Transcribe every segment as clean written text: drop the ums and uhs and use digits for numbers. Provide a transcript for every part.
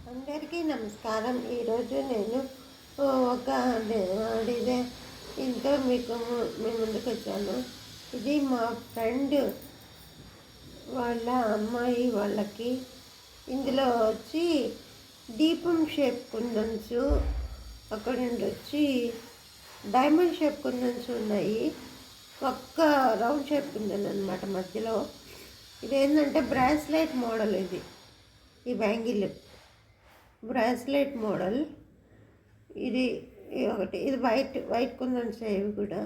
అందరికీ నమస్కారం. ఈరోజు నేను ఒక డిజైన్ ఇంతో మీ ముందుకు వచ్చాను. ఇది మా ఫ్రెండ్ వాళ్ళ అమ్మాయి వాళ్ళకి ఇందులో వచ్చి దీపం షేప్ కుందన్స్, అక్కడ నుండి వచ్చి డైమండ్ షేప్ కుందన్స్ ఉన్నాయి. ఒక్క రౌండ్ షేప్ కుందన్ అనమాట మధ్యలో. ఇదేంటంటే బ్రాస్లెట్ మోడల్. ఈ బ్యాంగిల్ బ్రాస్లెట్ మోడల్. ఇది ఒకటి, ఇది వైట్ కుందన్స్ ఇవి కూడా.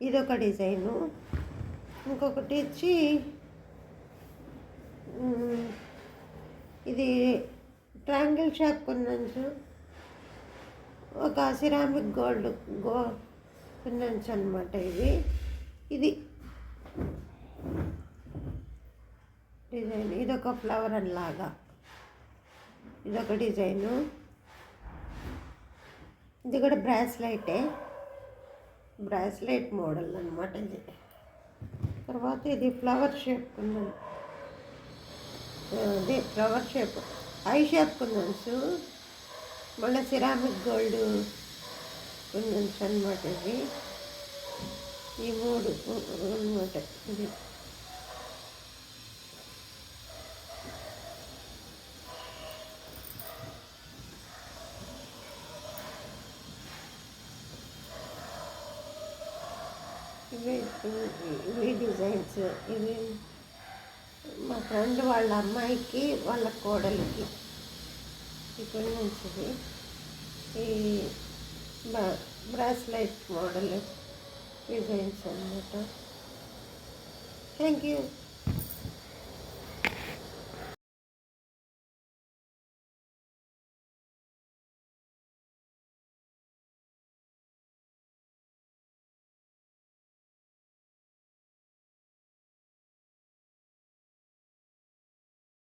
ఇదొక డిజైను. ఇంకొకటి వచ్చి ఇది ట్రయాంగిల్ షేప్ కుందన్స్, ఒక సిరామిక్ గోల్డ్ కుందన్స్ అనమాట ఇది డిజైన్. ఇదొక ఫ్లవర్ లాగా, ఇదొక డిజైను. ఇది కూడా బ్రాస్లెట్ మోడల్ అనమాట ఇది. తర్వాత ఇది ఫ్లవర్ షేప్ కుందన్, అదే ఫ్లవర్ షేప్ ఐ షేప్ కుందన్స్, మళ్ళీ సిరామిక్ గోల్డ్ కుందన్స్ అనమాట ఈ మూడు అనమాట. ఇది ఇవి డిజైన్స్. ఇవి మా ఫ్రెండ్ వాళ్ళ అమ్మాయికి వాళ్ళ కోడలికి ఇక్కడ నుంచి ఈ బ్రాస్లెట్ మోడల్ డిజైన్స్ అన్నమాట. Thank you.